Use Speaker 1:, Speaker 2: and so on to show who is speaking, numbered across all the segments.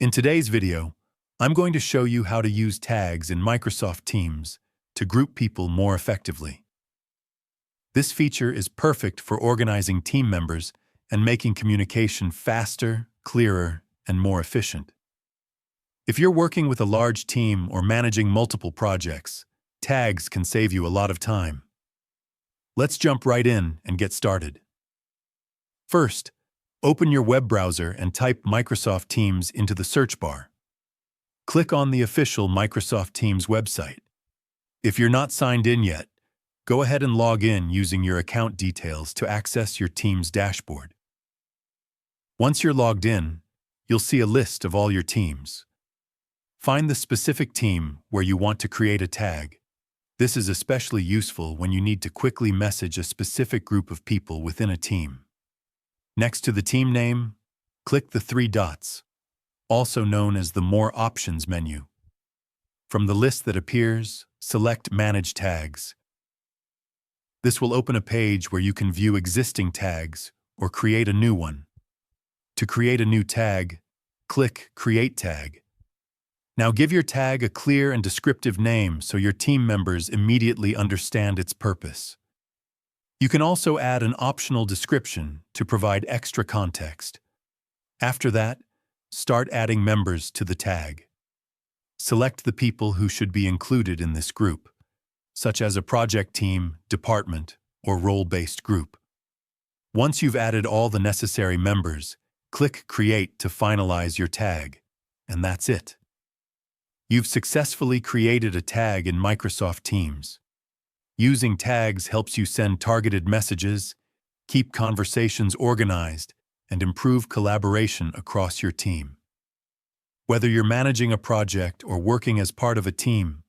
Speaker 1: In today's video, I'm going to show you how to use tags in Microsoft Teams to group people more effectively. This feature is perfect for organizing team members and making communication faster, clearer, and more efficient. If you're working with a large team or managing multiple projects, tags can save you a lot of time. Let's jump right in and get started. First, open your web browser and type Microsoft Teams into the search bar. Click on the official Microsoft Teams website. If you're not signed in yet, go ahead and log in using your account details to access your Teams dashboard. Once you're logged in, you'll see a list of all your teams. Find the specific team where you want to create a tag. This is especially useful when you need to quickly message a specific group of people within a team. Next to the team name, click the three dots, also known as the More Options menu. From the list that appears, select Manage Tags. This will open a page where you can view existing tags or create a new one. To create a new tag, click Create Tag. Now give your tag a clear and descriptive name so your team members immediately understand its purpose. You can also add an optional description to provide extra context. After that, start adding members to the tag. Select the people who should be included in this group, such as a project team, department, or role-based group. Once you've added all the necessary members, click Create to finalize your tag, and that's it. You've successfully created a tag in Microsoft Teams. Using tags helps you send targeted messages, keep conversations organized, and improve collaboration across your team. Whether you're managing a project or working as part of a team,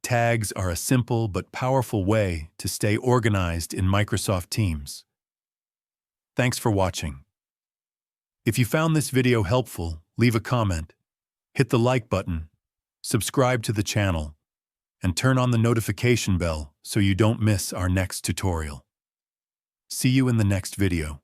Speaker 1: tags are a simple but powerful way to stay organized in Microsoft Teams. Thanks for watching. If you found this video helpful, leave a comment, hit the like button, subscribe to the channel, and turn on the notification bell so you don't miss our next tutorial. See you in the next video.